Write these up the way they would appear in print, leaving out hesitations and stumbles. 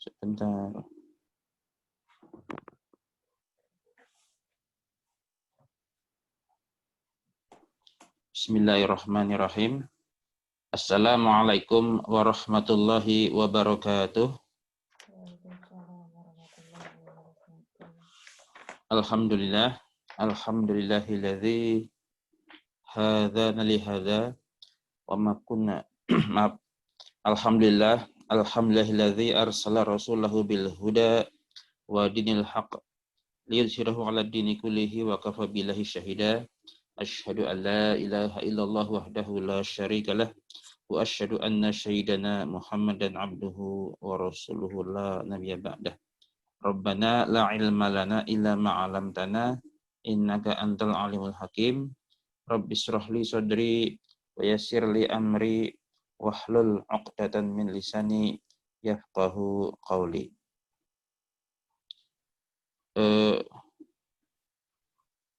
Sebentar. Bismillahirrahmanirrahim. Assalamualaikum warahmatullahi wabarakatuh. Alhamdulillah. Alhamdulillahilladzi hadana li hadza wa ma kunna maaf. Alhamdulillah. Alhamdulillahilladzi arsala rasulahu bil huda wa dinil haqq liyudhhirahu 'ala dini kullihi wa kafa billahi syahida. Asyhadu an la ilaha illallah wahdahu la syarikalah wa asyhadu anna sayyidana Muhammadan abduhu wa rasuluhu la nabiyya ba'dah. Rabbana la ilma lana illa ma 'allamtana innaka antal alimul hakim. Rabbi shrah li sadri wa yassir li amri wahlul 'uqdatam min lisani yafqahu qawli.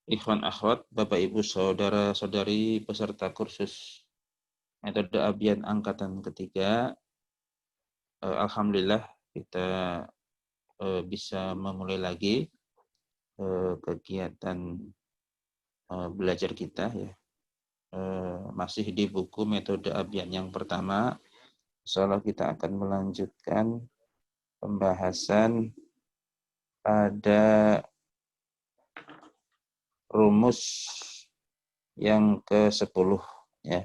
Ikhwan akhwat, Bapak Ibu saudara-saudari peserta kursus metode Abian angkatan ketiga, alhamdulillah kita bisa memulai lagi kegiatan belajar kita ya. Masih di buku metode Abian yang pertama. Insyaallah kita akan melanjutkan pembahasan pada rumus yang ke-10 ya.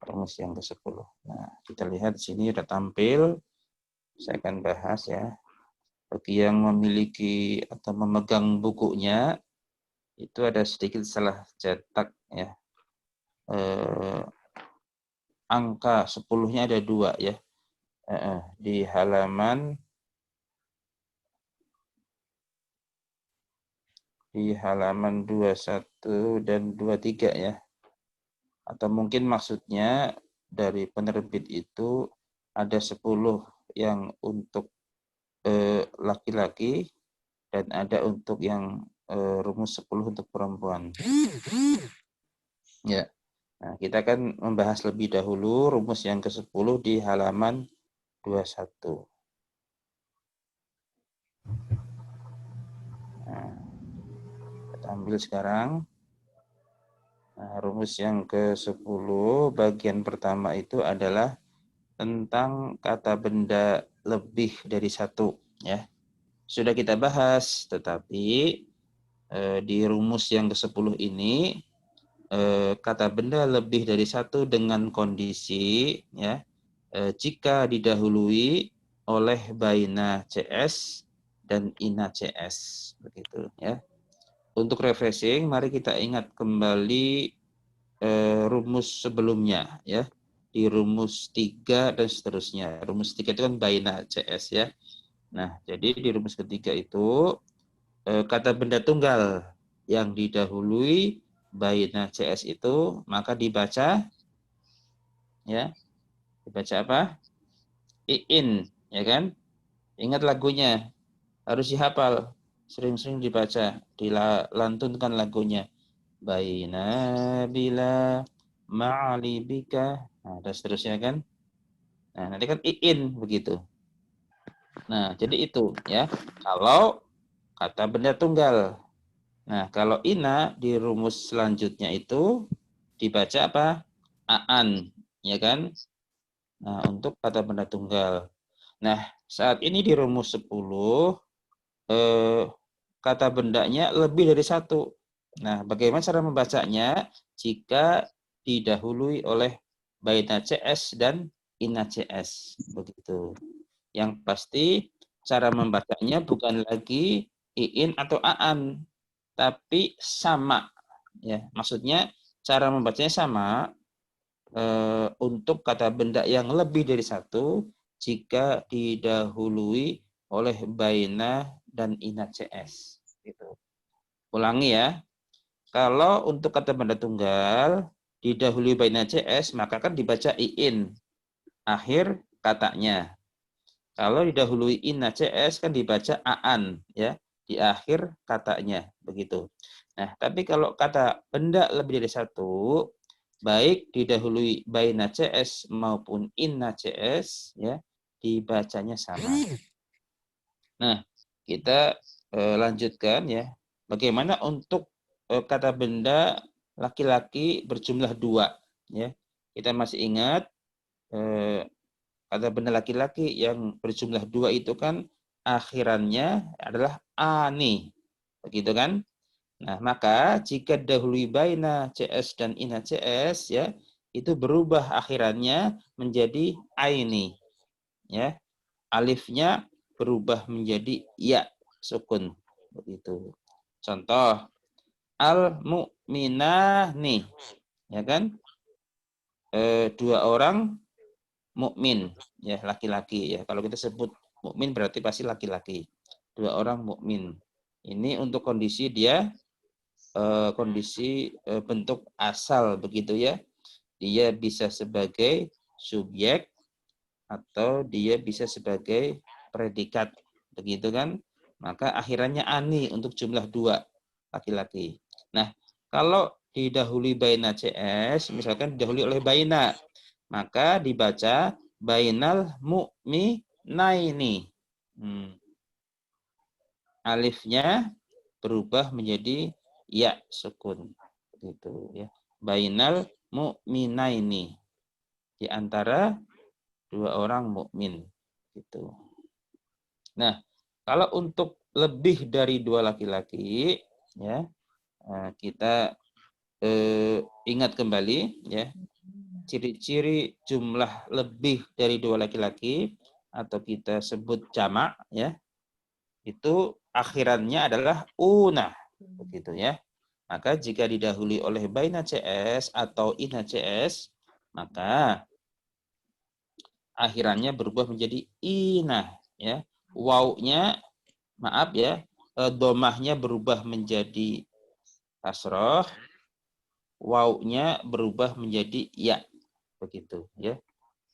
Rumus yang ke-10. Nah, kita lihat di sini sudah tampil. Saya akan bahas ya. Bagi yang memiliki atau memegang bukunya, itu ada sedikit salah cetak ya. Angka 10-nya ada 2 ya. Di halaman 21 dan 23 ya. Atau mungkin maksudnya dari penerbit itu ada 10 yang untuk laki-laki dan ada untuk yang rumus 10 untuk perempuan. Ya. Nah, kita akan membahas lebih dahulu rumus yang ke-10 di halaman 21. Nah, kita ambil sekarang. Nah, rumus yang ke-10 bagian pertama itu adalah tentang kata benda lebih dari satu ya. Sudah kita bahas, tetapi di rumus yang ke-10 ini kata benda lebih dari satu dengan kondisi ya jika didahului oleh baina CS dan ina CS begitu ya. Untuk refreshing, mari kita ingat kembali rumus sebelumnya ya. Di rumus 3 dan seterusnya. Rumus 3 itu kan baina CS ya. Nah, jadi di rumus ketiga itu kata benda tunggal yang didahului baina CS itu maka dibaca ya. Dibaca apa? Iin, ya kan? Ingat lagunya. Harus dihafal. Sering-sering dibaca, dilantunkan lagunya. Baina bila ma'alibika. Nah, dan seterusnya kan. Nah, nanti kan iin begitu. Nah, jadi itu ya. Kalau kata benda tunggal. Nah, kalau ina di rumus selanjutnya itu dibaca apa? Aan, ya kan? Nah, untuk kata benda tunggal. Nah, saat ini di rumus 10 kata bendanya lebih dari satu. Nah, bagaimana cara membacanya jika didahului oleh baina CS dan ina CS begitu. Yang pasti cara membacanya bukan lagi iin atau aan, tapi sama. Ya, maksudnya cara membacanya sama untuk kata benda yang lebih dari satu jika didahului oleh baina dan ina CS. Gitu. Ulangi ya. Kalau untuk kata benda tunggal didahului baina CS maka kan dibaca iin akhir katanya. Kalau didahului ina CS kan dibaca aan ya di akhir katanya begitu. Nah, tapi kalau kata benda lebih dari satu baik didahului baina CS maupun inna CS ya dibacanya sama. Nah, kita lanjutkan ya. Bagaimana untuk kata benda laki-laki berjumlah 2 ya. Kita masih ingat kata benda laki-laki yang berjumlah 2 itu kan akhirannya adalah ani. Begitu kan? Nah, maka jika dahului baina CS dan ina CS ya, itu berubah akhirannya menjadi aini ya. Alifnya berubah menjadi ya sukun begitu. Contoh al mu'minani ya kan? Dua orang mukmin ya laki-laki ya. Kalau kita sebut mukmin berarti pasti laki-laki. Dua orang mukmin. Ini untuk kondisi dia kondisi bentuk asal begitu ya. Dia bisa sebagai subjek atau dia bisa sebagai predikat begitu kan, maka akhirannya ani untuk jumlah 2 laki-laki. Nah, kalau didahului baina CS, misalkan didahului oleh baina, maka dibaca bainal mu'minaini. Alifnya berubah menjadi ya sukun gitu ya. Bainal mu'minaini, di antara dua orang mukmin gitu. Nah, kalau untuk lebih dari 2 laki-laki ya, kita ingat kembali ya, ciri-ciri jumlah lebih dari 2 laki-laki atau kita sebut jamak ya, itu akhirannya adalah una begitu ya. Maka jika didahului oleh baina CS atau ina CS, maka akhirannya berubah menjadi ina ya. Wawnya maaf ya, domahnya berubah menjadi kasroh, wawnya berubah menjadi ya begitu ya.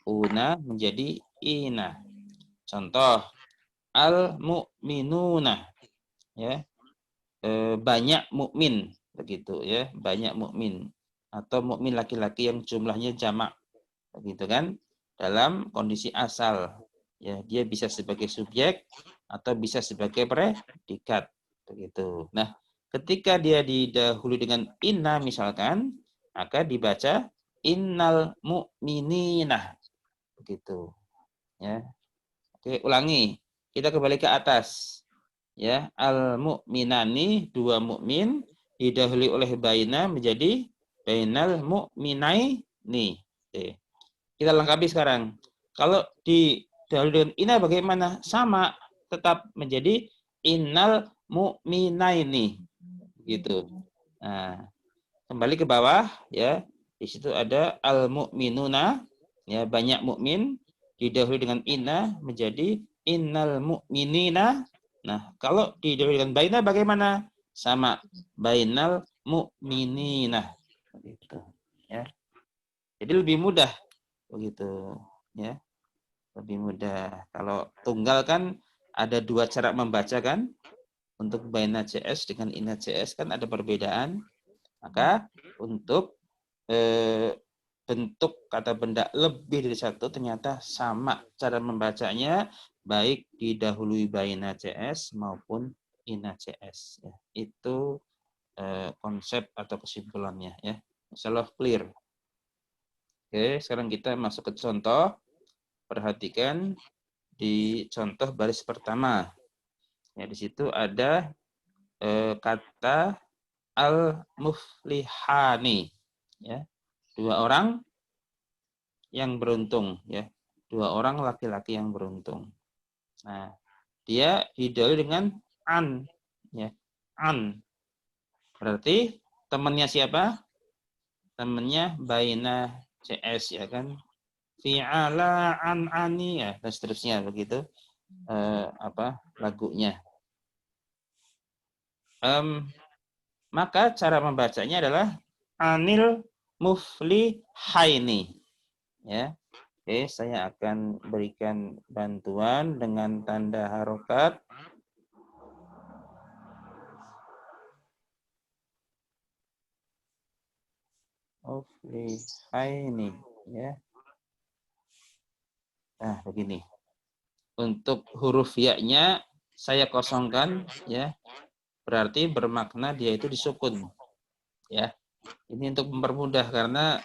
Una menjadi ina. Contoh al mu'minuna ya, banyak mukmin begitu ya, banyak mukmin atau mukmin laki-laki yang jumlahnya jamak begitu kan, dalam kondisi asal ya, dia bisa sebagai subjek atau bisa sebagai predikat begitu. Nah, ketika dia didahului dengan inna misalkan, maka dibaca innal mu'minina begitu ya. Oke, ulangi. Kita kembali ke atas. Ya, al mu'minani, dua mukmin didahului oleh baina menjadi bainal mu'minaini. Oke. Kita lengkapi sekarang. Kalau didahului dengan ina bagaimana? Sama, tetap menjadi innal mu'minaini. Gitu. Nah, kembali ke bawah ya. Di situ ada al mu'minuna ya, banyak mukmin didahului dengan inna menjadi innal mu'minina. Nah, kalau didahului dengan baina bagaimana? Sama, bainal mu'minina. Begitu ya. Jadi lebih mudah begitu ya. Lebih mudah. Kalau tunggal kan ada 2 cara membaca kan? Untuk baina CS dengan inna CS kan ada perbedaan. Maka untuk bentuk kata benda lebih dari satu ternyata sama cara membacanya, baik didahului baina CS maupun ina CS. Ya. Itu konsep atau kesimpulannya ya. Insyaallah clear. Oke, sekarang kita masuk ke contoh. Perhatikan di contoh baris pertama. Ya, di situ ada kata al-muflihani. Ya, 2 orang yang beruntung. Ya, 2 orang laki-laki yang beruntung. Nah, dia didahului dengan an. Ya, an. Berarti temannya siapa? Temannya baina CS ya kan? Fi'ala an ani ya dan seterusnya begitu. Lagunya. Maka cara membacanya adalah anil muflihaini. Ya. Oke, saya akan berikan bantuan dengan tanda harokat. Muflihaini ya. Nah, begini. Untuk huruf ya-nya saya kosongkan, ya, berarti bermakna dia itu disukun, ya. Ini untuk mempermudah karena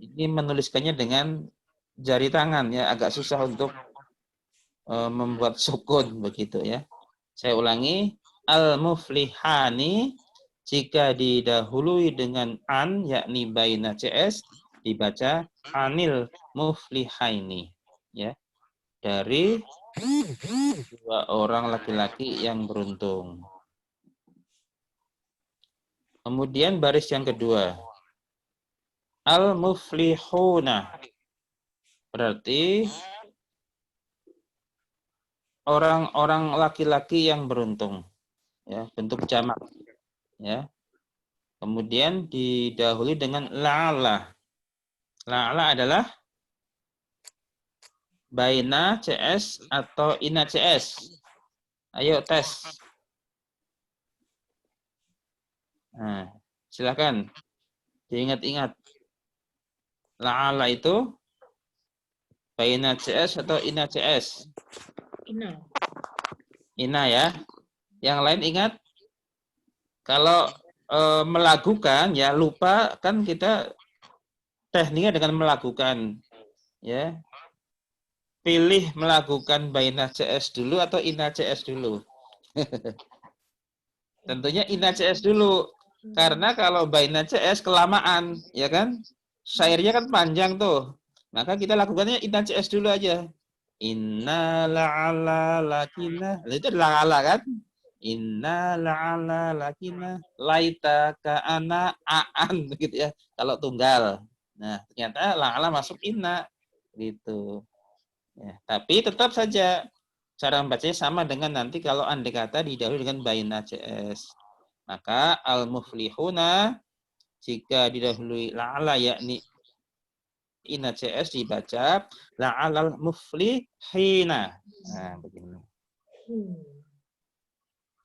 ini menuliskannya dengan jari tangan, ya, agak susah untuk membuat sukun begitu, ya. Saya ulangi, al-muflihani jika didahului dengan an, yakni baina CS, dibaca anil muflihaini, ya, dari dua orang laki-laki yang beruntung. Kemudian baris yang kedua, al-muflihuna, berarti orang-orang laki-laki yang beruntung, ya, bentuk jamak, ya. Kemudian didahului dengan la'ala. La'ala adalah baina CS atau ina CS. Ayo tes. Nah, silakan diingat-ingat. La'ala itu baina CS atau ina CS? Ina. Ina, ya. Yang lain ingat? Kalau melakukan, ya, lupa kan kita tekniknya dengan melakukan, ya. Pilih melakukan baina CS dulu atau ina CS dulu. Tentunya ina CS dulu. Karena kalau baina CS kelamaan, ya kan? Syairnya kan panjang tuh. Maka kita lakukannya ina CS dulu aja. Inna la'ala lakina. Itu la'ala kan? Inna la'ala lakina laita ka'ana a'an gitu, ya. Kalau tunggal. Nah, ternyata la'ala masuk inna gitu. Ya, tapi tetap saja cara membacanya sama dengan nanti kalau andai kata didahului dengan baina CS. Maka al-muflihuna jika didahului la'ala yakni ina CS dibaca la'alal muflihina. Nah, begini.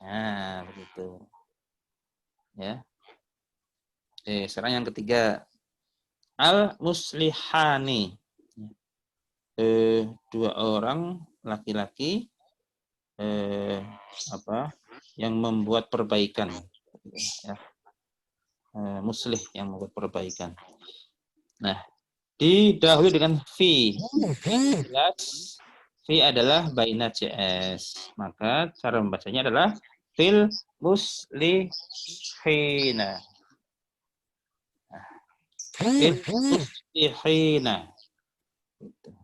Nah, begitu. Ya. Oke, sekarang yang ketiga. Al-muslihani. Dua orang laki-laki yang membuat perbaikan, ya. Muslih yang membuat perbaikan. Nah, didahului dengan fi. Jelas fi adalah baina CS. Maka cara membacanya adalah fil muslihina. Fil muslihina. Gitu.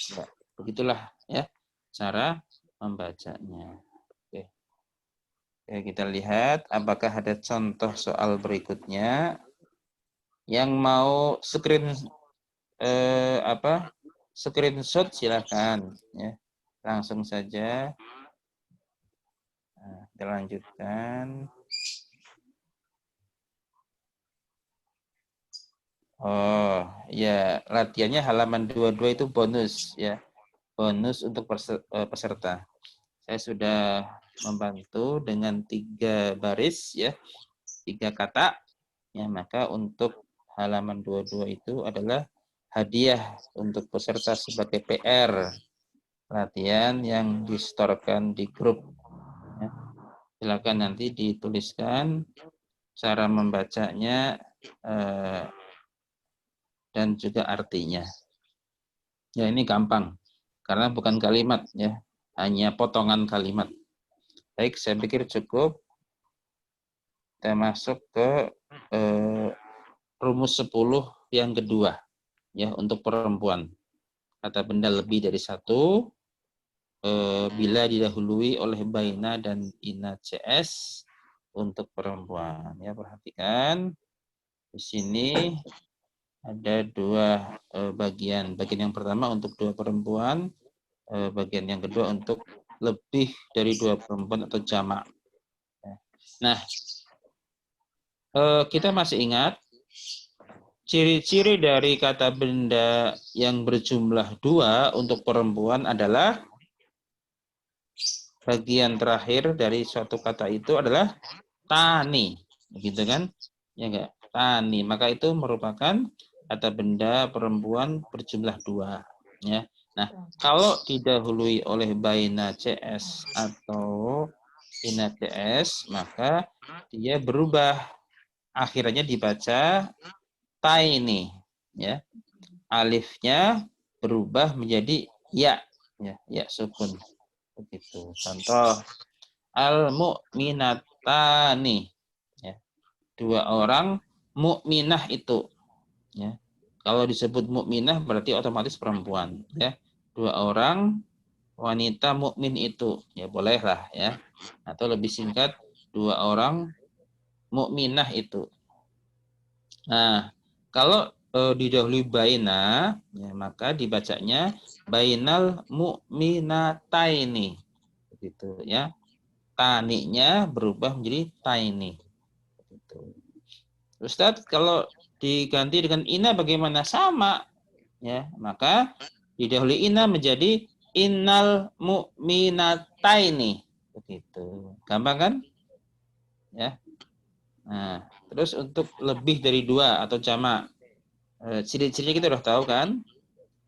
Ya, begitulah, ya, cara membacanya. Oke. Oke, kita lihat apakah ada contoh soal berikutnya. Yang mau screenshot silakan, ya. Langsung saja. Nah, kita lanjutkan. Oh, ya, latihannya halaman 22 itu bonus, ya. Bonus untuk peserta. Saya sudah membantu dengan 3 baris, ya. 3 kata. Ya, maka untuk halaman 22 itu adalah hadiah untuk peserta sebagai PR. Latihan yang disetorkan di grup. Ya. Silakan nanti dituliskan cara membacanya dan juga artinya. Ya, ini gampang karena bukan kalimat, ya, hanya potongan kalimat. Baik, saya pikir cukup. Kita masuk ke rumus 10 yang kedua, ya, untuk perempuan. Kata benda lebih dari satu bila didahului oleh baina dan ina CS untuk perempuan. Ya, perhatikan di sini ada 2 bagian. Bagian yang pertama untuk 2 perempuan, bagian yang kedua untuk lebih dari 2 perempuan atau jamak. Nah, kita masih ingat ciri-ciri dari kata benda yang berjumlah 2 untuk perempuan adalah bagian terakhir dari suatu kata itu adalah tani, begitu kan? Ya enggak? Tani. Maka itu merupakan kata benda perempuan berjumlah 2, ya. Nah, kalau didahului oleh baina CS atau ina CS, maka dia berubah. Akhirnya dibaca taini, ya. Alifnya berubah menjadi ya, ya sukun. Begitu. Contoh al-mu'minatani, ya. Dua orang mukminah itu, ya. Kalau disebut mukminah berarti otomatis perempuan, ya. Dua orang wanita mukmin itu, ya bolehlah, ya. Atau lebih singkat, dua orang mukminah itu. Nah, kalau didahului baina, ya, maka dibacanya bainal mu'minataini. Begitu, ya. Taninya berubah menjadi taini. Begitu. Ustadz, kalau diganti dengan ina bagaimana? Sama, ya. Maka didahului ina menjadi innal mu'minataini. Begitu. Gampang kan? Ya. Nah, terus untuk lebih dari dua atau jamak, ciri-cirinya kita udah tahu kan?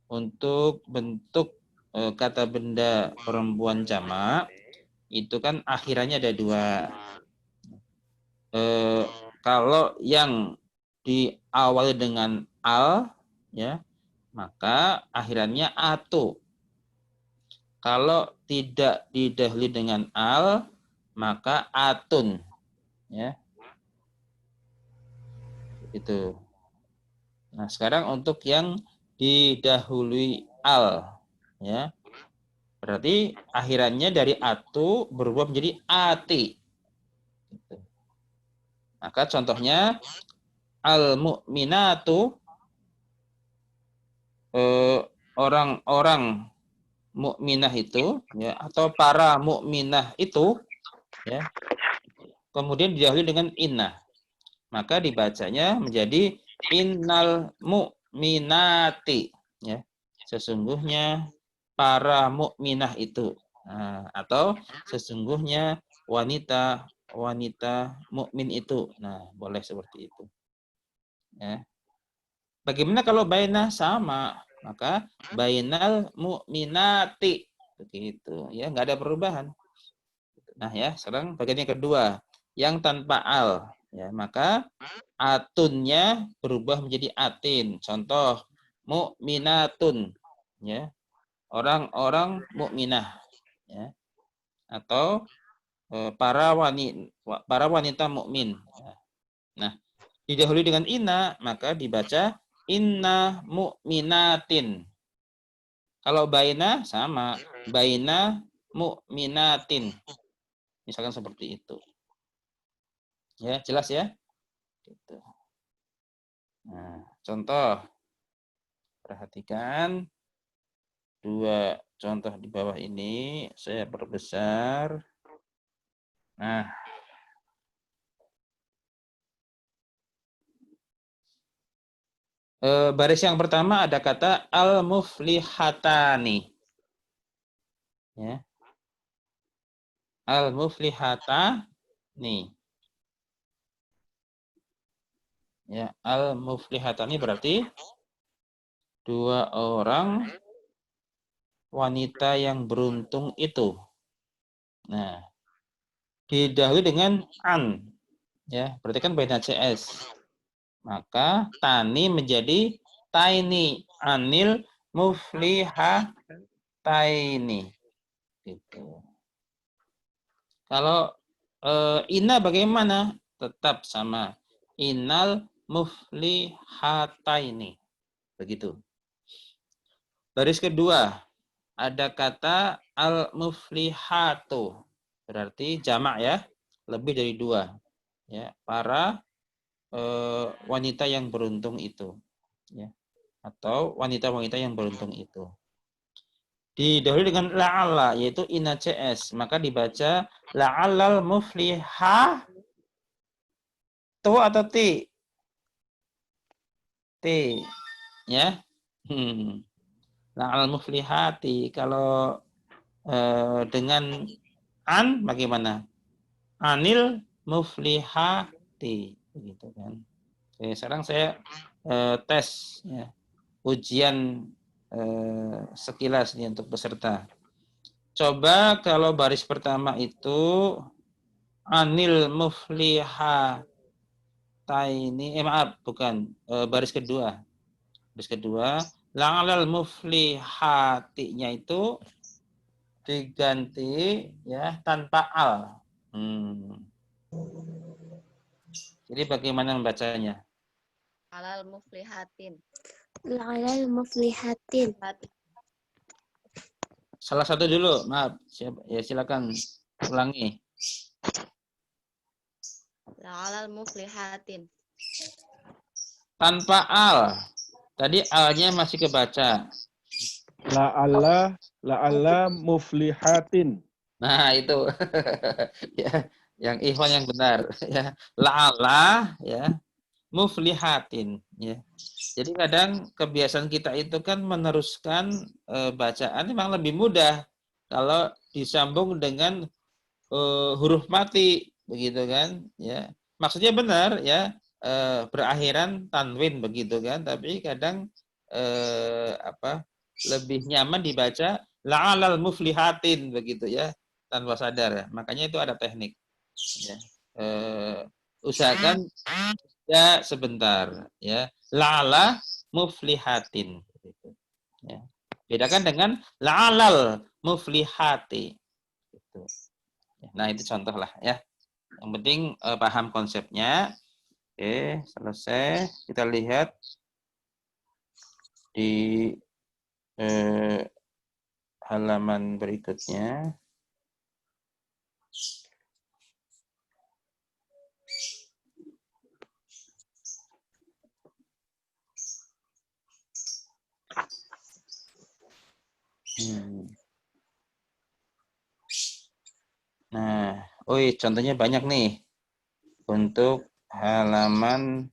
Untuk bentuk kata benda perempuan jamak itu kan akhirannya ada dua. Kalau yang diawali dengan al, ya, maka akhirannya atu. Kalau tidak didahului dengan al, maka atun, ya. Itu. Nah, sekarang untuk yang didahului al, ya. Berarti akhirannya dari atu berubah menjadi ati. Gitu. Maka contohnya al-mu'minatu, orang-orang mukminah itu, ya, atau para mukminah itu, ya, kemudian didahului dengan inna, maka dibacanya menjadi innal mu'minati, ya, sesungguhnya para mukminah itu. Nah, atau sesungguhnya wanita mukmin itu. Nah, boleh seperti itu, ya. Bagaimana kalau bainah? Sama, maka bainal mu'minati, begitu, ya, nggak ada perubahan. Nah, ya, sekarang bagian yang kedua yang tanpa al, ya, maka atunnya berubah menjadi atin. Contoh mu'minatun, ya, orang-orang mukminah, ya, atau para wanita mukmin. Nah, didahului dengan inna, maka dibaca inna mu'minatin. Kalau baina sama, baina mu'minatin. Misalkan seperti itu. Ya, jelas ya? Gitu. Nah, contoh. Perhatikan dua contoh di bawah ini, saya perbesar. Nah, baris yang pertama ada kata al-muflihatani. Ya. Al-muflihatani. Ya, al-muflihatani berarti dua orang wanita yang beruntung itu. Nah, didahului dengan an. Ya, berarti kan beda CS. Maka tani menjadi taini, anil muflihataini. Gitu. Kalau ina bagaimana? Tetap sama. Innal muflihataini. Begitu. Baris kedua ada kata al-muflihatu. Berarti jamak, ya. Lebih dari dua. Ya, para wanita yang beruntung itu, ya, atau wanita-wanita yang beruntung itu. Didahului dengan la'alla, yaitu ina CS, maka dibaca la'allal mufliha tu atau ti? Ti, ya. La'allal muflihati. Kalau dengan an bagaimana? Anil muflihati, begitu kan. Oke, sekarang saya tes, ya, ujian sekilas nih untuk peserta. Coba kalau baris pertama itu anil muflihataini, maaf, bukan, baris kedua. Baris kedua, la'alal muflihatinya itu diganti ya tanpa al. Jadi bagaimana membacanya? Alal muflihatin. La'alal muflihatin. Salah satu dulu, maaf. Ya silakan ulangi. La'alal muflihatin. Tanpa al. Tadi alnya masih kebaca. La'alla muflihatin. Nah, itu. Ya, yang ikhwan yang benar ya. La'ala ya, muflihatin ya. Jadi kadang kebiasaan kita itu kan meneruskan bacaan memang lebih mudah kalau disambung dengan huruf mati begitu kan ya. Maksudnya benar ya, berakhiran tanwin begitu kan, tapi kadang lebih nyaman dibaca la'alal muflihatin begitu ya, tanpa sadar ya. Makanya itu ada teknik ya. Usahakan ya sebentar ya, la'ala muflihatin gitu. Ya. Bedakan dengan la'alal muflihati gitu. Nah, itu contoh lah ya. Yang penting paham konsepnya. Oke, selesai. Kita lihat di halaman berikutnya. Nah, contohnya banyak nih. Untuk halaman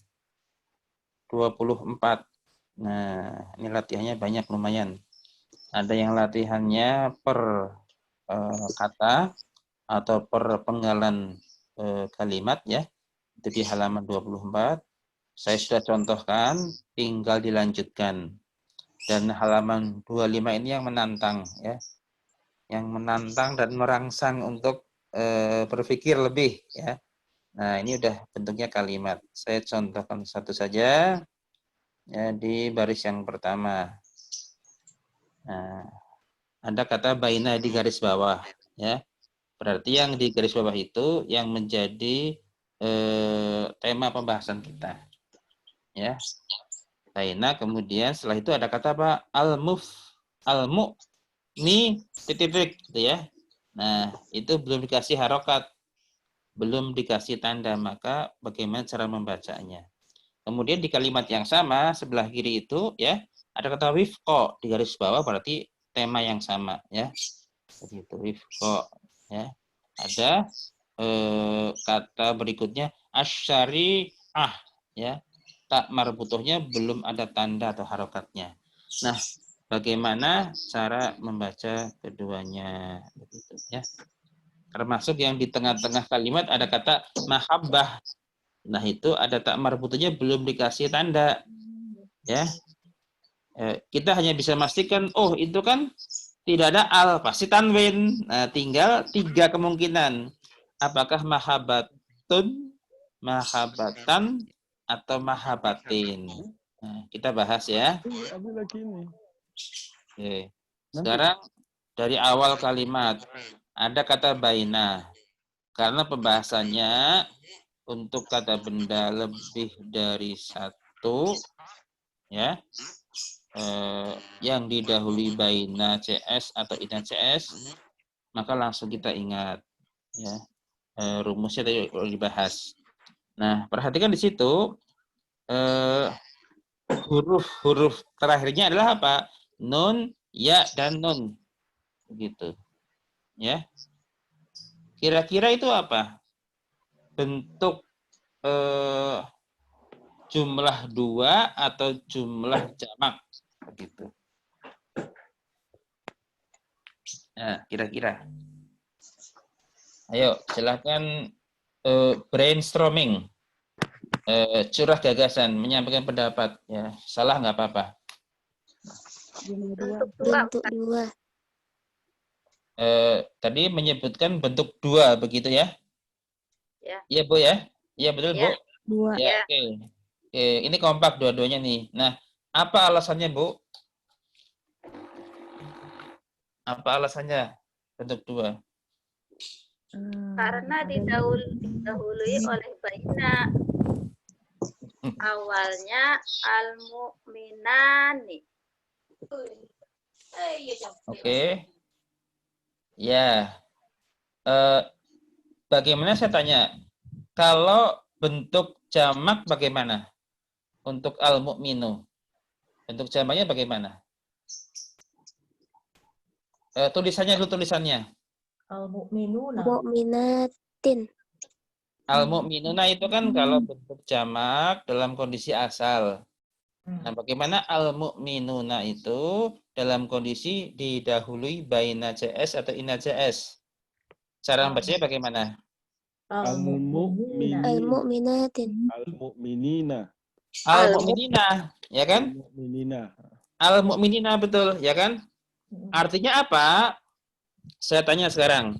24. Nah, ini latihannya banyak lumayan. Ada yang latihannya per kata atau per penggalan kalimat ya. Itu di halaman 24. Saya sudah contohkan, tinggal dilanjutkan. Dan halaman 25 ini yang menantang ya. Yang menantang dan merangsang untuk berpikir lebih ya. Nah, ini udah bentuknya kalimat. Saya contohkan satu saja ya, di baris yang pertama. Nah, ada kata baina di garis bawah ya. Berarti yang di garis bawah itu yang menjadi tema pembahasan kita. Ya. Baina, kemudian setelah itu ada kata apa? Al-mu ini titik gitu ya. Nah, itu belum dikasih harokat, belum dikasih tanda, maka bagaimana cara membacanya? Kemudian di kalimat yang sama sebelah kiri itu ya ada kata wifqo di garis bawah, berarti tema yang sama ya. Begitu wifqo ya. Ada kata berikutnya asyari'ah ya. Tak marbutohnya belum ada tanda atau harokatnya. Nah, bagaimana cara membaca keduanya begitu ya. Termasuk yang di tengah-tengah kalimat ada kata mahabbah. Nah, itu ada tak marbutohnya belum dikasih tanda. Ya. Kita hanya bisa memastikan itu kan tidak ada al, pasti tanwin. Nah, tinggal 3 kemungkinan. Apakah mahabbatun, mahabbatan, atau mahabbatin. Nah, kita bahas ya. Oke. Sekarang dari awal kalimat ada kata baina. Karena pembahasannya untuk kata benda lebih dari satu ya. Yang didahului baina CS atau ina CS, maka langsung kita ingat ya. Rumusnya tadi dibahas. Nah, perhatikan di situ huruf-huruf terakhirnya adalah apa? Nun, ya, dan nun. Begitu. Ya. Kira-kira itu apa? Bentuk jumlah 2 atau jumlah jamak. Begitu. Nah, kira-kira. Ayo, silakan brainstorming. Curah gagasan, menyampaikan pendapat. Ya, salah nggak apa-apa. Bentuk dua. Bentuk dua. Tadi menyebutkan bentuk dua, begitu ya? Ya. Iya, Bu ya? Iya, betul, Bu? Ya. Dua. Ya, Ya. oke. Oke, ini kompak dua-duanya nih. Nah, apa alasannya, Bu? Apa alasannya bentuk dua? Karena didahului oleh baina. Awalnya al-mu'minani. Oke. Ya. Bagaimana saya tanya? Kalau bentuk jamak bagaimana? Untuk al-mu'minu. Bentuk jamaknya bagaimana? Tulisannya dulu, tulisannya. Al-mu'minuna. Mu'minatin. Al-mu'minuna itu kan kalau bentuk jamak dalam kondisi asal. Nah, bagaimana al-mu'minuna itu dalam kondisi didahului baina CS atau ina CS? Cara membacanya bagaimana? Al-mu'minina. Al-mu'minatin. Al-mu'minina. Al-mu'minina, ya kan? Al-mu'minina. Al-mu'minina, betul, ya kan? Artinya apa? Saya tanya sekarang.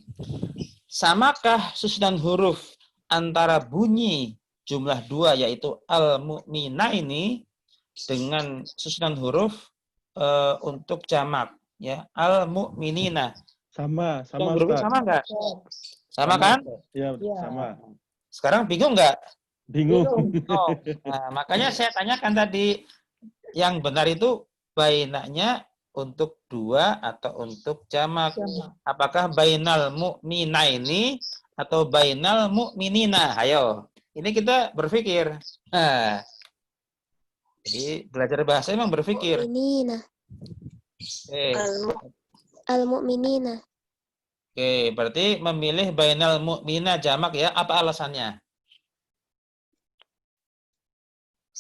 Samakah susunan huruf antara bunyi jumlah dua yaitu al-mu'mina ini dengan susunan huruf untuk jamak, ya, al-mu'minina? Sama Hurufnya Ustaz. sama nggak? Sama kan? Ya, Iya. sama. Sekarang bingung nggak? Bingung. Oh, nah, makanya saya tanyakan tadi, yang benar itu bainanya untuk dua atau untuk jamak? Apakah bainal mu'mina ini atau bainal mu'minina? Ayo, ini kita berpikir. Nah, jadi belajar bahasa memang berpikir. Mu'minina. Al-mu'minina. Oke, berarti memilih bainal mu'mina jamak ya. Apa alasannya?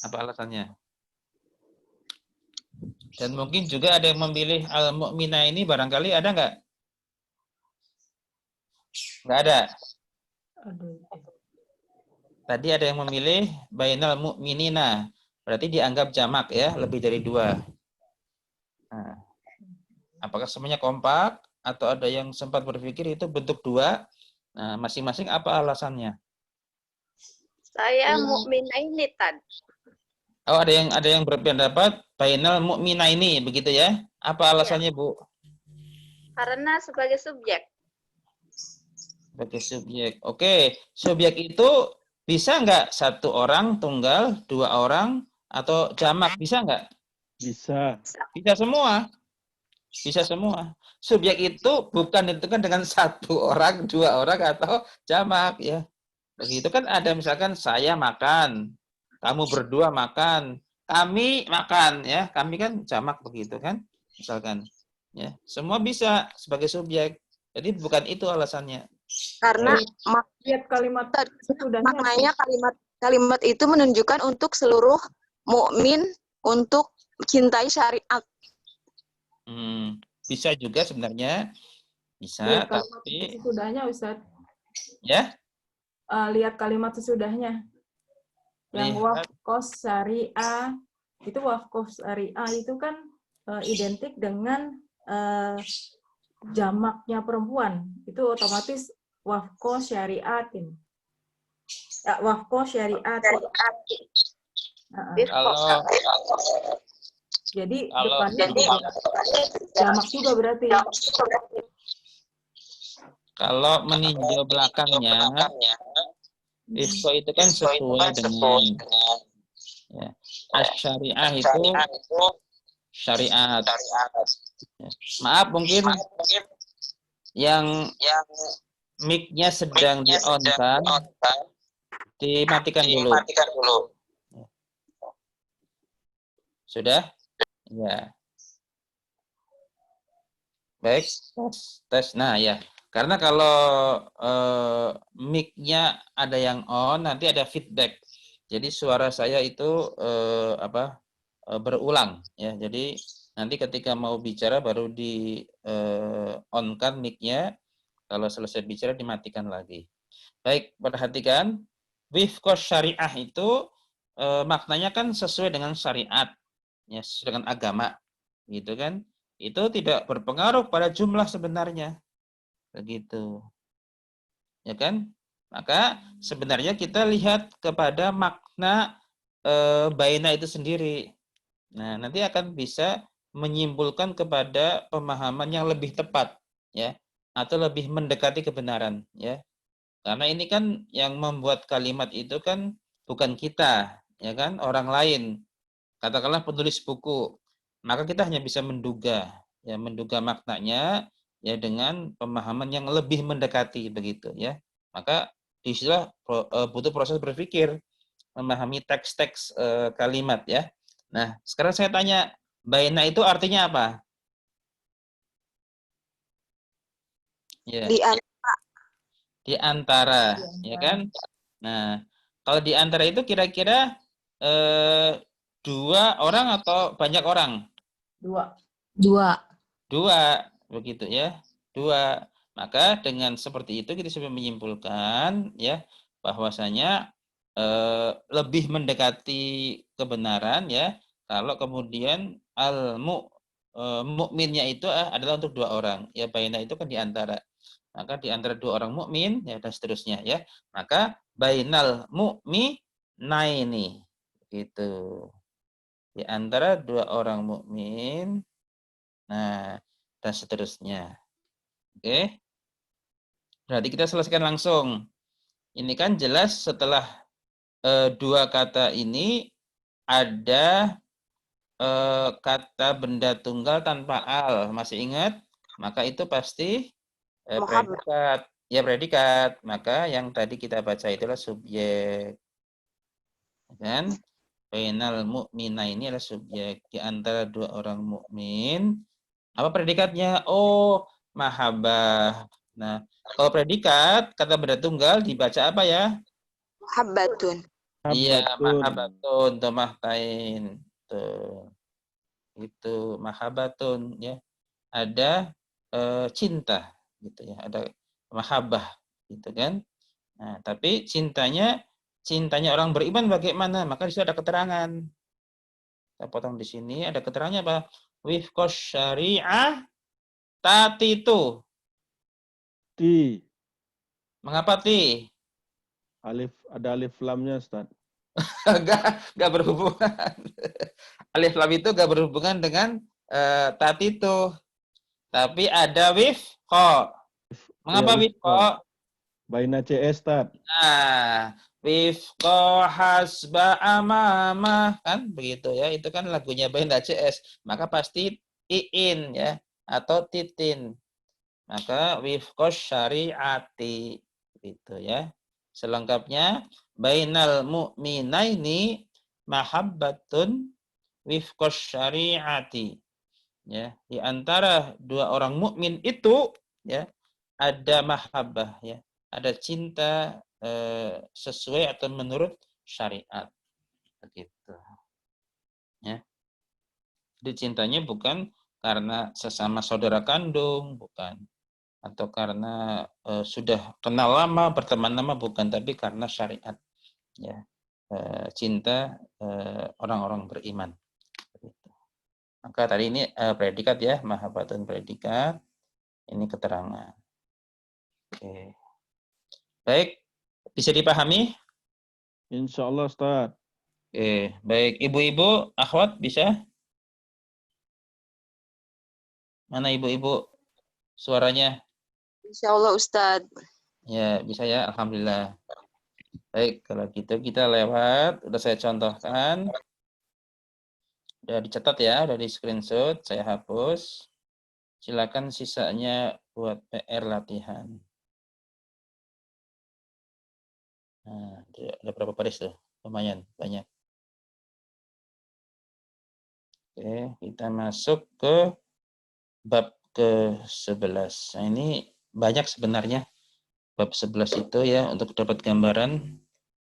Apa alasannya? Dan mungkin juga ada yang memilih al-mu'mina ini, barangkali ada nggak? Nggak ada. Tadi ada yang memilih bainal mu'minina. Berarti dianggap jamak ya, lebih dari dua. Nah, apakah semuanya kompak? Atau ada yang sempat berpikir itu bentuk dua? Nah, masing-masing apa alasannya? Saya mu'minaini tadi. Oh, ada yang berpendapat bainal mu'mina ini, begitu ya? Apa alasannya, Bu? Karena sebagai subjek. Sebagai subjek. Oke, subjek itu bisa nggak satu orang tunggal, dua orang, atau jamak? Bisa nggak? Bisa. Bisa semua. Bisa semua. Subjek itu bukan ditentukan dengan satu orang, dua orang, atau jamak ya. Begitu kan ada misalkan saya makan, kamu berdua makan, kami makan ya. Kami kan jamak begitu kan? Misalkan ya. Semua bisa sebagai subjek. Jadi bukan itu alasannya. Karena Lihat kalimat sesudahnya. maknanya kalimat itu menunjukkan untuk seluruh mukmin untuk mencintai syariat. Bisa juga sebenarnya. Bisa, Lihat kalimat tapi sesudahnya, Ustaz. ya. Lihat kalimat sesudahnya. Yang Lihat. wafqos syariah, itu wafqos syariah itu kan identik dengan jamaknya perempuan. Itu otomatis wafqos syariatin. Ya, wafqos syariatin. Kalau Jadi Kalau- depannya jamak juga berarti. kalau meninjau belakangnya, Wifqo itu kan sesuai dengan ya, syariah itu syariat. Ya. Maaf, mungkin yang mic-nya sedang di-on-kan, dimatikan dulu. Sudah? Ya. Baik, tes. Nah, ya. Karena kalau mic-nya ada yang on, nanti ada feedback. Jadi suara saya itu berulang ya. Jadi nanti ketika mau bicara baru di on-kan mic-nya. Kalau selesai bicara dimatikan lagi. Baik, perhatikan. Wifqo syariah itu maknanya kan sesuai dengan syariat, ya, sesuai dengan agama. gitu kan? Itu tidak berpengaruh pada jumlah sebenarnya. Begitu. Ya kan? Maka sebenarnya kita lihat kepada makna baina itu sendiri. Nah, nanti akan bisa menyimpulkan kepada pemahaman yang lebih tepat, ya, atau lebih mendekati kebenaran, ya. Karena ini kan yang membuat kalimat itu kan bukan kita, ya kan, orang lain. Katakanlah penulis buku. Maka kita hanya bisa menduga, ya, menduga maknanya ya dengan pemahaman yang lebih mendekati begitu, ya. Maka disitulah butuh proses berpikir, memahami teks-teks kalimat, ya. Nah, sekarang saya tanya, baina itu artinya apa? Ya, Di di antara, ya kan? Nah, kalau di antara itu kira-kira dua orang atau banyak orang? Dua. Dua, begitu ya. Dua. Maka dengan seperti itu kita bisa menyimpulkan ya bahwasanya lebih mendekati kebenaran ya kalau kemudian mukminnya itu adalah untuk dua orang. Ya baina itu kan di antara. Maka di antara dua orang mukmin ya dan seterusnya ya. Maka bainal mu'minaini gitu. Di antara dua orang mukmin. Nah, dan seterusnya. Oke. Berarti kita selesaikan langsung. Ini kan jelas setelah dua kata ini ada kata benda tunggal tanpa al. Masih ingat? Maka itu pasti Muhammad. predikat. Ya predikat. Maka yang tadi kita baca itulah subjek. Kan? Bainal mu'mina ini adalah subjek. Di antara dua orang mukmin. Apa predikatnya? Oh, mahabbah. Nah, kalau predikat, kata benda tunggal dibaca apa ya? Muhabbatun. Iya, Habbatun. mahabbatun, tomahtain. Tuh. Itu mahabbatun ya. Ada cinta gitu ya. Ada mahabbah gitu kan. Nah, tapi cintanya orang beriman bagaimana? Maka di situ ada keterangan. Kita potong di sini ada keterangannya apa? Wifqos syariah tatitu. Ti. Mengapa ti? Ada alif lamnya, Ustaz. Enggak berhubungan. Alif lam itu enggak berhubungan dengan tatitu. Tapi ada wifqa. Mengapa Ya, wifqa? Baina CS, Ustaz. Nah, wifqa hasba amamah kan begitu ya. Itu kan lagunya Baina CS. Maka pasti iin ya atau titin. Maka wifqa syariati gitu ya. Selengkapnya bainal mu'minaini mahabbatun wifqa syariati. Ya, di antara dua orang mukmin itu ya ada mahabbah ya, ada cinta sesuai atau menurut syariat begitu. Ya. Jadi cintanya bukan karena sesama saudara kandung, bukan. Atau karena sudah kenal lama, berteman lama, bukan, tapi karena syariat. Ya. Cinta orang-orang beriman. Begitu. Maka tadi ini predikat ya, mahabbatun predikat. Ini keterangan. Oke. Baik, bisa dipahami? Insya Allah, Ustaz. Oke, baik. Ibu-ibu, akhwat bisa? Mana ibu-ibu? Suaranya? Insya Allah Ustadz. Ya, bisa ya. Alhamdulillah. Baik, kalau gitu kita lewat. Udah saya contohkan. Udah dicatat ya, udah di screenshot. Saya hapus. Silakan sisanya buat PR latihan. Nah, ada berapa baris tuh? Lumayan, banyak. Oke, kita masuk ke bab ke-11. Nah, ini banyak sebenarnya bab 11 itu ya untuk dapat gambaran.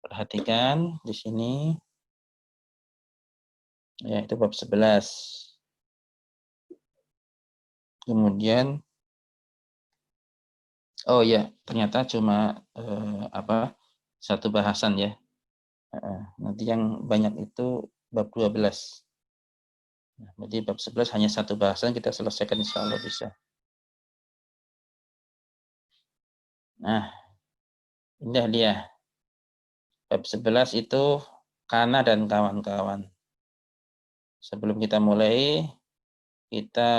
Perhatikan di sini. Ya, itu bab 11. Kemudian oh ya, ternyata cuma satu bahasan ya. Nanti yang banyak itu bab 12. Nah, berarti bab 11 hanya satu bahasan, kita selesaikan insya Allah bisa. Nah, indah dia. Bab 11 itu kana dan kawan-kawan. Sebelum kita mulai, kita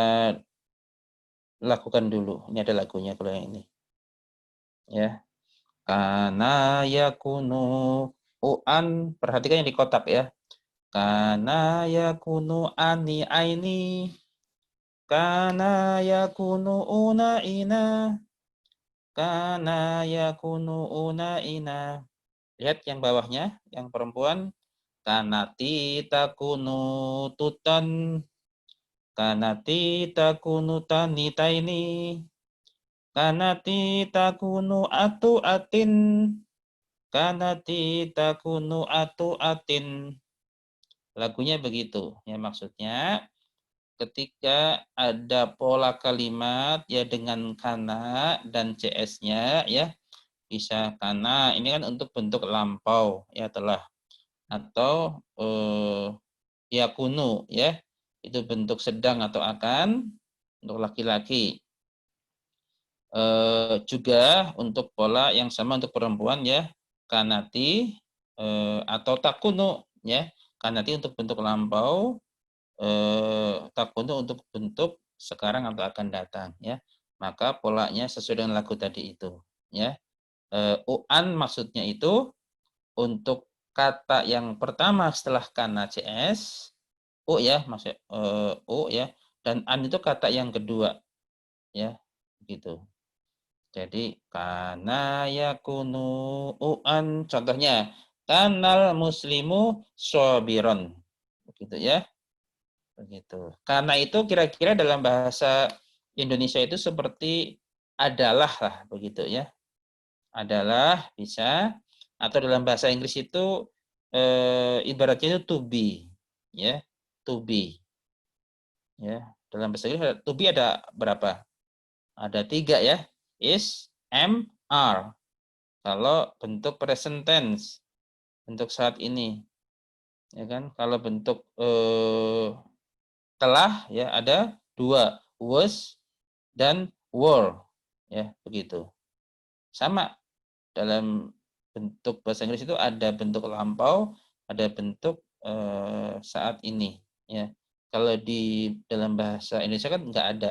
lakukan dulu. Ini ada lagunya kalau yang ini. Ya. Kana yakunu u'an. Perhatikan yang di kotak ya. Kana yakunu ani aini. Kana yakunu una ina. Kana yakunu una ina. Lihat yang bawahnya, yang perempuan. Kanati takunu tutan. Kanati takunu tanitaini. Kanati takunu atu atin. Kanati takunu atu atin. Lagunya begitu. Ya, maksudnya ketika ada pola kalimat ya dengan kana dan cs-nya ya, bisa kana ini kan untuk bentuk lampau ya telah, atau yakunu ya itu bentuk sedang atau akan untuk laki-laki. Juga untuk pola yang sama untuk perempuan ya, kanati atau takunu ya, kanati untuk bentuk lampau, takunu untuk bentuk sekarang atau akan datang ya. Maka polanya sesuai dengan lagu tadi itu ya. U'an maksudnya itu untuk kata yang pertama setelah kana cs, u ya, maksud u ya, dan an itu kata yang kedua ya, gitu. Jadi kana yakunu u'an, contohnya kanal muslimu shabiron. Begitu ya. Begitu. Karena itu kira-kira dalam bahasa Indonesia itu seperti adalah lah begitu ya. Adalah bisa, atau dalam bahasa Inggris itu ibaratnya itu to be ya, to be. Ya, dalam bahasa Inggris to be ada berapa? Ada 3 ya. Is, am, are. Kalau bentuk present tense, bentuk saat ini. Ya kan? Kalau bentuk telah ya ada 2, was dan were. Ya, begitu. Sama dalam bentuk bahasa Inggris itu ada bentuk lampau, ada bentuk saat ini ya. Kalau di dalam bahasa Indonesia kan enggak ada.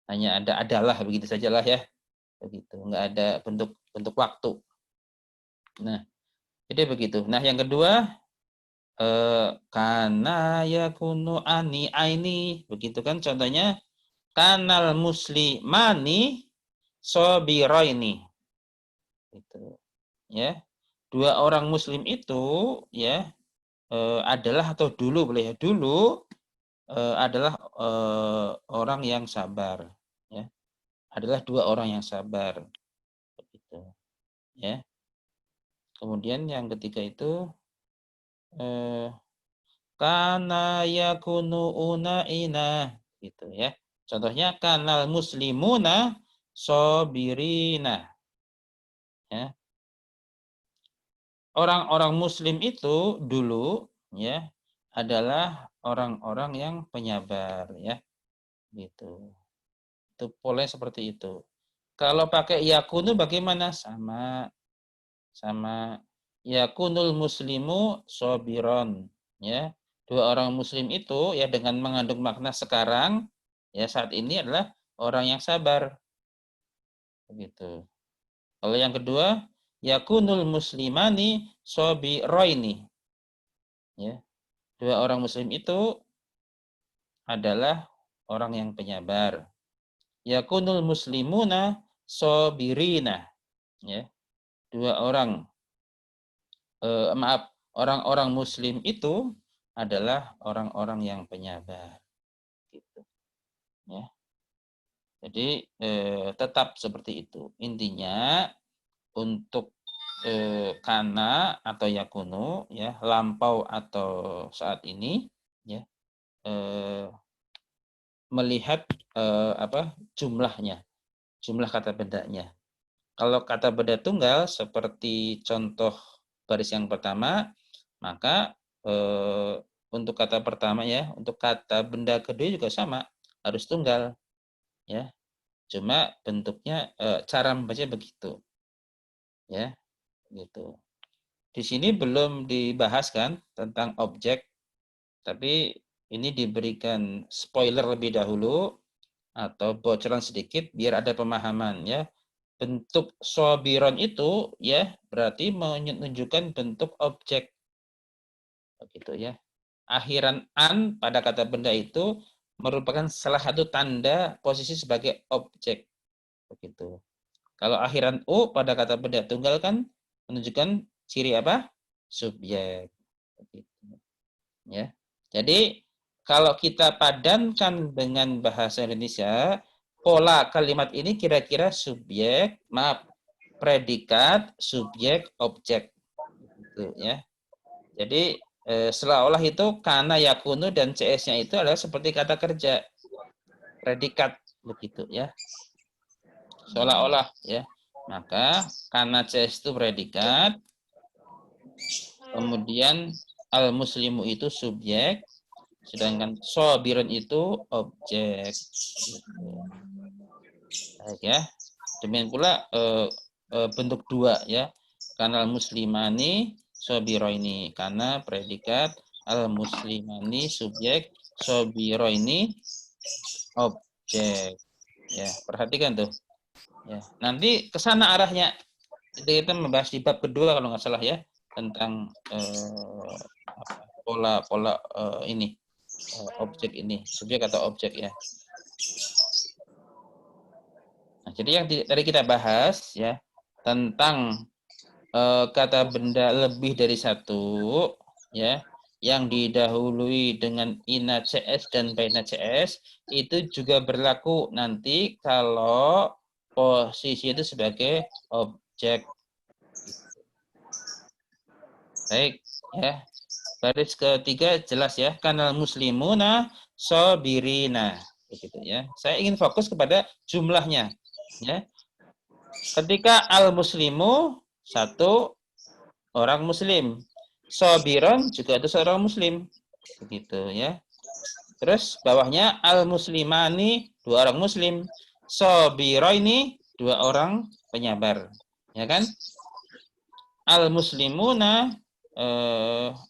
Hanya ada adalah begitu sajalah ya. Begitu, enggak ada bentuk waktu. Nah, jadi begitu. Nah, yang kedua kana yakunu ani aini, begitu kan contohnya kanal muslimani sobiraini. Gitu. Ya. 2 orang muslim itu ya adalah atau dulu boleh ya, dulu adalah orang yang sabar ya. Adalah 2 orang yang sabar. Begitu. Ya. Kemudian yang ketiga itu kana yakunu unaina gitu ya. Contohnya kanal muslimuna sobirina. Ya. Orang-orang muslim itu dulu ya adalah orang-orang yang penyabar ya. Gitu. Itu polanya seperti itu. Kalau pakai yakunu bagaimana? Sama yakunul muslimu sobiron ya. 2 orang muslim itu ya dengan mengandung makna sekarang ya saat ini adalah orang yang sabar. Begitu. Kalau yang kedua yakunul muslimani sobiroini ya. 2 orang muslim itu adalah orang yang penyabar. Yakunul muslimuna sobirina ya. 2 orang orang-orang muslim itu adalah orang-orang yang penyabar gitu ya. Jadi tetap seperti itu. Intinya untuk kana atau yakunu ya, lampau atau saat ini ya, melihat jumlahnya, jumlah kata bendanya. Kalau kata benda tunggal seperti contoh baris yang pertama, maka untuk kata pertama ya, untuk kata benda kedua juga sama, harus tunggal ya. Cuma bentuknya cara membaca begitu. Ya, gitu. Di sini belum dibahas kan tentang objek, tapi ini diberikan spoiler lebih dahulu atau bocoran sedikit biar ada pemahaman ya. Bentuk sobiron itu ya berarti menunjukkan bentuk objek. Begitu ya. Akhiran an pada kata benda itu merupakan salah satu tanda posisi sebagai objek. Begitu. Kalau akhiran u pada kata benda tunggal kan menunjukkan ciri apa? Subjek. Begitu. Ya. Jadi kalau kita padankan dengan bahasa Indonesia, pola kalimat ini kira-kira subjek, maaf, predikat, subjek, objek. Gitu ya. Jadi seolah-olah itu kana yakunu dan CS-nya itu adalah seperti kata kerja. Predikat begitu ya. Seolah-olah ya. Maka kana CS itu predikat. Kemudian al-muslimu itu subjek, sedangkan sobiron itu objek. Baik ya. Demikian pula bentuk dua ya. Karena al-muslimani sobiro ini karena predikat, al-muslimani subjek, sobiro ini objek. Ya, perhatikan tuh. Ya, nanti ke sana arahnya. Kita membahas di bab kedua kalau nggak salah ya tentang pola-pola ini objek ini, subjek atau objek ya. Nah, jadi yang tadi kita bahas ya tentang kata benda lebih dari satu ya yang didahului dengan ina CS dan baina CS itu juga berlaku nanti kalau posisi itu sebagai objek. Baik ya. Baris ketiga jelas ya, kanal muslimuna sobirina begitu ya. Saya ingin fokus kepada jumlahnya ya. Ketika al muslimu satu orang muslim, sobiron juga itu seorang muslim begitu ya. Terus bawahnya al muslimani dua orang muslim, sobiro ini dua orang penyabar ya kan. Al muslimuna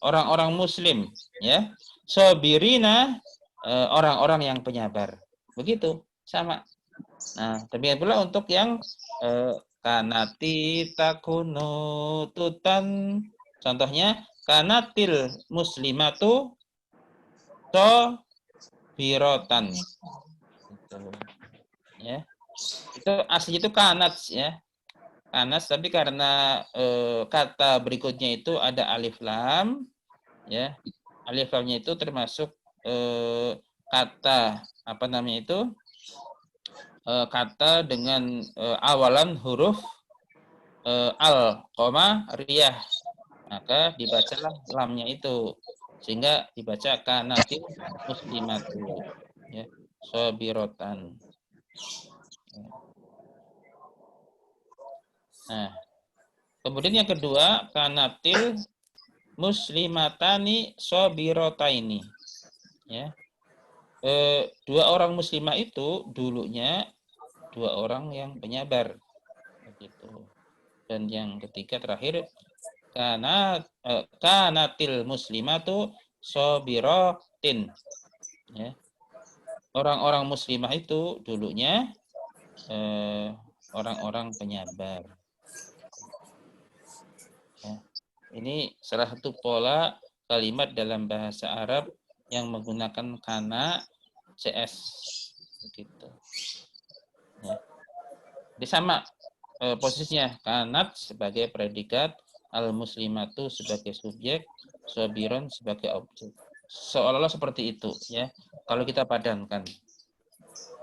orang-orang muslim ya, sobirina orang-orang yang penyabar begitu sama. Nah demikian pula untuk yang kanati takunututan, contohnya kanatil muslimatu sobirotan ya, itu asli itu kanat ya, kanas, tapi karena kata berikutnya itu ada alif lam ya, alif lamnya itu termasuk kata apa namanya itu kata dengan awalan huruf al, koma, riyah, maka dibacalah lamnya itu sehingga dibaca kanatil muslimatu ya, sobirotan. Nah, kemudian yang kedua kanatil muslimatani sobirotaini ya. Dua orang muslimah itu dulunya dua orang yang penyabar begitu. Dan yang ketiga terakhir kanatil muslimatu sobirotin ya. Orang-orang muslimah itu dulunya orang-orang penyabar. Ya. Ini salah satu pola kalimat dalam bahasa Arab yang menggunakan kana CS begitu. Ya. Jadi sama posisinya, kanat sebagai predikat, al muslimatu sebagai subjek, sobiron sebagai objek. Seolah-olah seperti itu ya. Kalau kita padankan.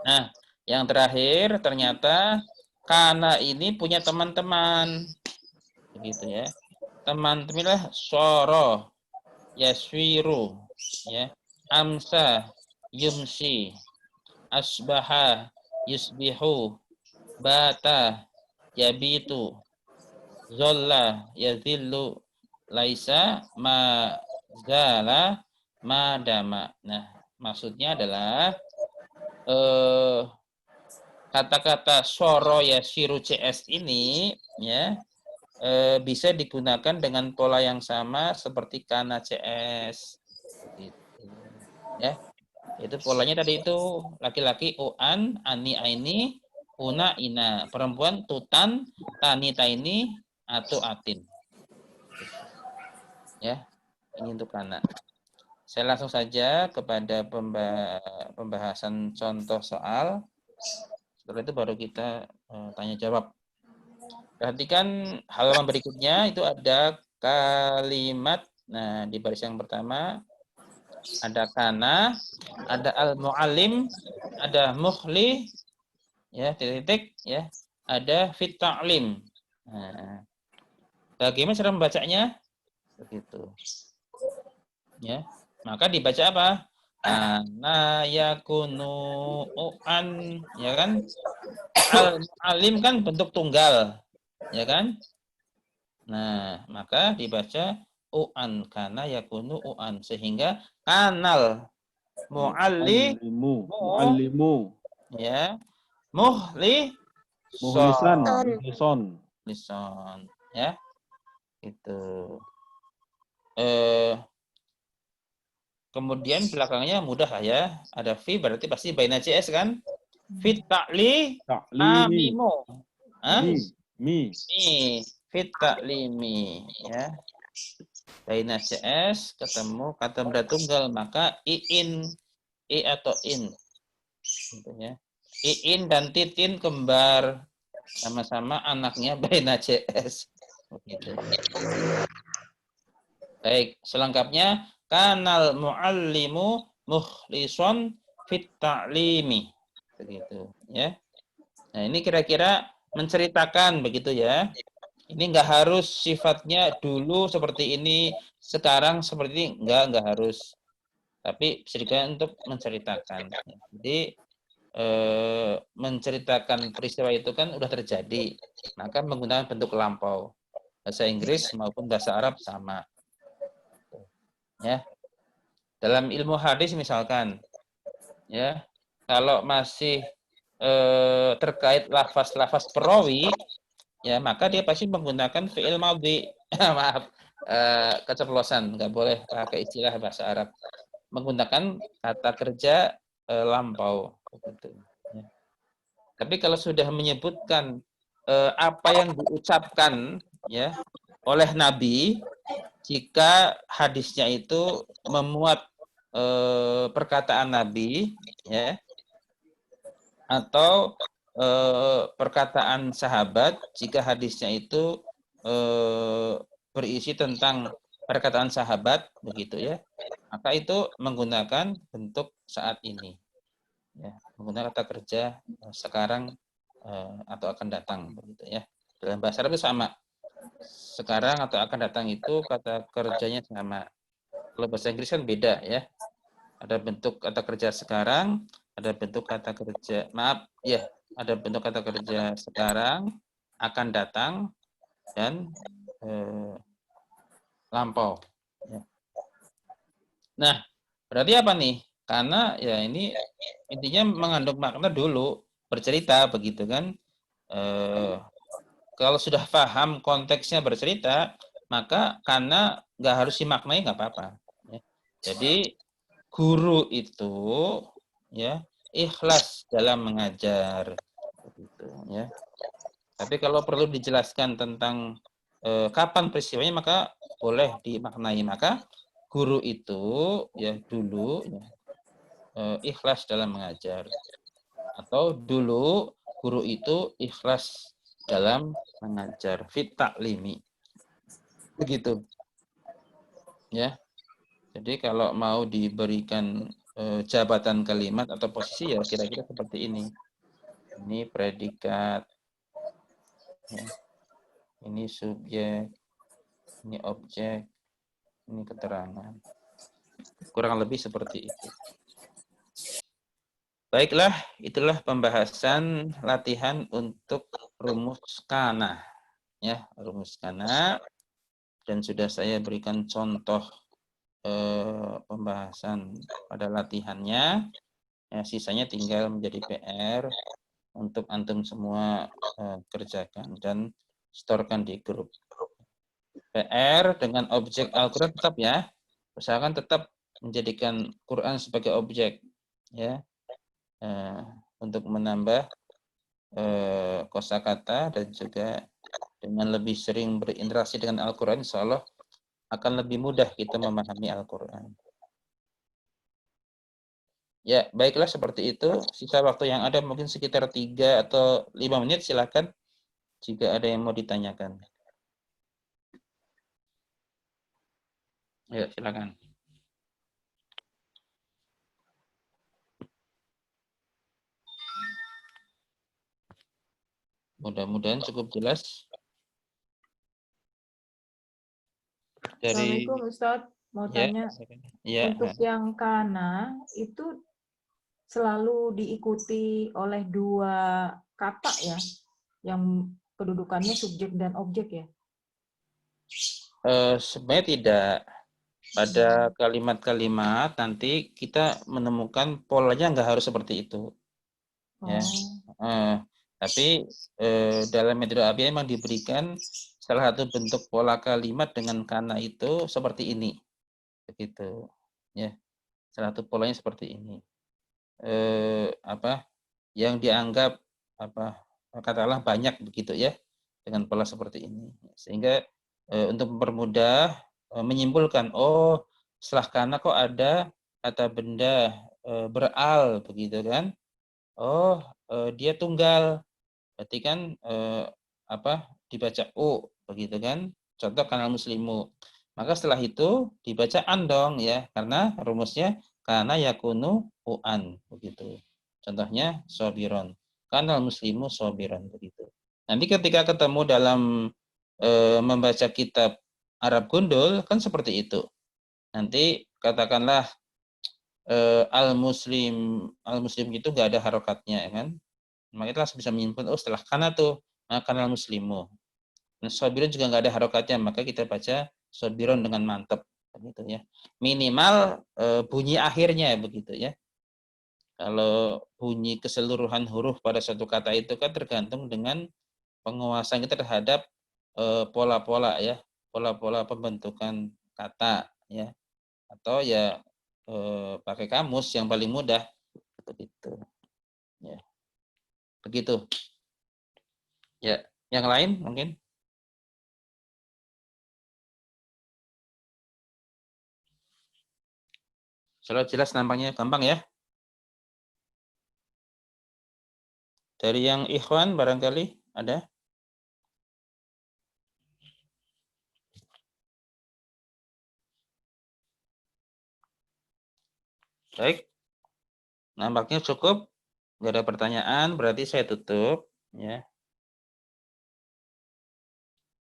Nah, yang terakhir ternyata kana ini punya teman-teman. Begitu ya. Teman-temanlah soro, yaswiru, ya, amsa, yumsi, asbaha, yusbihu, bata, yabitu, zolla, yazillu, laisa, ma, zala, madama. Nah, maksudnya adalah kata-kata soro yasiru CS ini ya bisa digunakan dengan pola yang sama seperti kana CS. Gitu. Ya. Itu polanya tadi itu laki-laki uan, ani aini, una ina, perempuan tutan, tani taini, atau atin. Ya, ini untuk kana. Saya langsung saja kepada pembahasan contoh soal. Setelah itu baru kita tanya jawab. Perhatikan halaman berikutnya itu ada kalimat. Nah, di baris yang pertama ada kana, ada al-muallim, ada mukhli, ya titik-titik, ya ada fit ta'lim. Nah, bagaimana cara membacanya? Begitu. Ya, maka dibaca apa? Kana yakunu an, ya kan? Al-muallim kan bentuk tunggal, ya kan? Nah, maka dibaca u'an, kana yakunu u'an, sehingga kanal Muallimu. ya muhli Muhlisan. Son. Muhlison. lison ya itu kemudian belakangnya mudah lah ya, ada fi berarti pasti baina CS kan, fit ta'li Ta'limi. amimu, Mi. fit ta'limi ya, baina CS ketemu kata benda tunggal maka i atau in gitu ya. Iin dan titin kembar, sama-sama anaknya baina CS. Begitu. Baik, selengkapnya kanal muallimu mukhlison fit ta'limi. Begitu ya. Nah, ini kira-kira menceritakan begitu ya. Ini enggak harus sifatnya dulu seperti ini, sekarang seperti ini, enggak harus. Tapi bisa digunakan untuk menceritakan. Jadi menceritakan peristiwa itu kan udah terjadi, maka menggunakan bentuk lampau. Bahasa Inggris maupun bahasa Arab sama. Ya. Dalam ilmu hadis misalkan, ya, kalau masih terkait lafaz-lafaz perawi, ya maka dia pasti menggunakan fi'il madhi. Maaf, keceplosan, nggak boleh pakai istilah bahasa Arab. Menggunakan kata kerja lampau. Begitu. Ya. Tapi kalau sudah menyebutkan apa yang diucapkan ya oleh Nabi, jika hadisnya itu memuat perkataan Nabi, ya, atau perkataan sahabat, jika hadisnya itu berisi tentang perkataan sahabat, begitu ya, maka itu menggunakan bentuk saat ini. Ya, menggunakan kata kerja sekarang atau akan datang begitu ya. Dalam bahasa Arab itu sama. Sekarang atau akan datang itu kata kerjanya sama. Kalau bahasa Inggris kan beda ya. Ada bentuk kata kerja sekarang, ada bentuk kata kerja ada bentuk kata kerja sekarang, akan datang, dan lampau. Ya. Nah, berarti apa nih? Karena ya ini intinya mengandung makna dulu, bercerita begitu kan. Kalau sudah paham konteksnya bercerita, maka karena nggak harus dimaknai nggak apa-apa. Ya. Jadi guru itu ya ikhlas dalam mengajar, begitu ya. Tapi kalau perlu dijelaskan tentang kapan peristiwanya, maka boleh dimaknai. Maka guru itu ya dulu ya, ikhlas dalam mengajar, atau dulu guru itu ikhlas dalam mengajar, fit ta'limi, begitu ya. Jadi kalau mau diberikan jabatan kalimat atau posisi ya kira-kira seperti ini. Ini predikat, ya. Ini subjek, ini objek, ini keterangan. Kurang lebih seperti itu. Baiklah, itulah pembahasan latihan untuk rumus kana. Ya, rumus kana. Dan sudah saya berikan contoh pembahasan pada latihannya. Ya, sisanya tinggal menjadi PR untuk antum semua kerjakan dan setorkan di grup. PR dengan objek Al-Quran tetap ya. Usahakan tetap menjadikan Quran sebagai objek ya. Untuk menambah kosakata dan juga dengan lebih sering berinteraksi dengan Al-Quran, insya Allah akan lebih mudah kita memahami Al-Quran. Ya, baiklah seperti itu. Sisa waktu yang ada mungkin sekitar 3 atau 5 menit, silakan jika ada yang mau ditanyakan. Ya, silakan. Mudah-mudahan cukup jelas. Dari Assalamualaikum Ustadz, mau ya, tanya. ya, Untuk yang kana itu selalu diikuti oleh 2 kata ya, yang kedudukannya subjek dan objek ya? sebenarnya tidak. Pada kalimat-kalimat nanti kita menemukan polanya nggak harus seperti itu. Ya. Tapi dalam metode ABA memang diberikan salah satu bentuk pola kalimat dengan kana itu seperti ini. Begitu. Ya. Salah satu polanya seperti ini. Yang dianggap katakanlah banyak begitu ya dengan pola seperti ini. Sehingga untuk mempermudah menyimpulkan, oh setelah kana kok ada kata benda beral begitu kan? Oh dia tunggal, berarti kan dibaca u begitu kan? Contoh kana muslimu. Maka setelah itu dibaca an dong ya, karena rumusnya kana yakunu u'an begitu. Contohnya sobiron. Kana muslimu sobiron begitu. Nanti ketika ketemu dalam membaca kitab Arab gundul kan seperti itu. Nanti katakanlah al-muslim itu nggak ada harokatnya kan. Maka kita langsung bisa menyimpulkan, oh setelah kana tuh kana al-muslimu. Nah, sobiron juga nggak ada harokatnya, maka kita baca sobiron dengan mantap begitu ya. Minimal bunyi akhirnya begitu ya. Kalau bunyi keseluruhan huruf pada suatu kata itu kan tergantung dengan penguasaan kita terhadap pola-pola ya, pola-pola pembentukan kata ya, atau ya pakai kamus yang paling mudah begitu ya, begitu ya. Yang lain mungkin selalu jelas, nampaknya gampang ya. Dari yang ikhwan barangkali ada. Baik, nampaknya cukup, nggak ada pertanyaan, berarti saya tutup ya.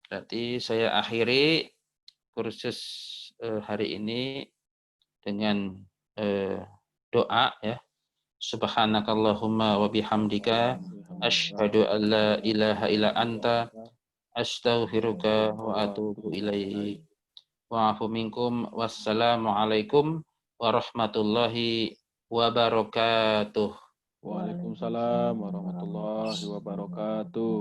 Berarti saya akhiri kursus hari ini dengan doa ya. Subhanakallahumma wa bihamdika asyhadu an la ilaha illa anta astaghfiruka wa atubu ilaik. Wa'afu minkum. Wassalamualaikum warahmatullahi wabarakatuh. Waalaikumsalam warahmatullahi wabarakatuh.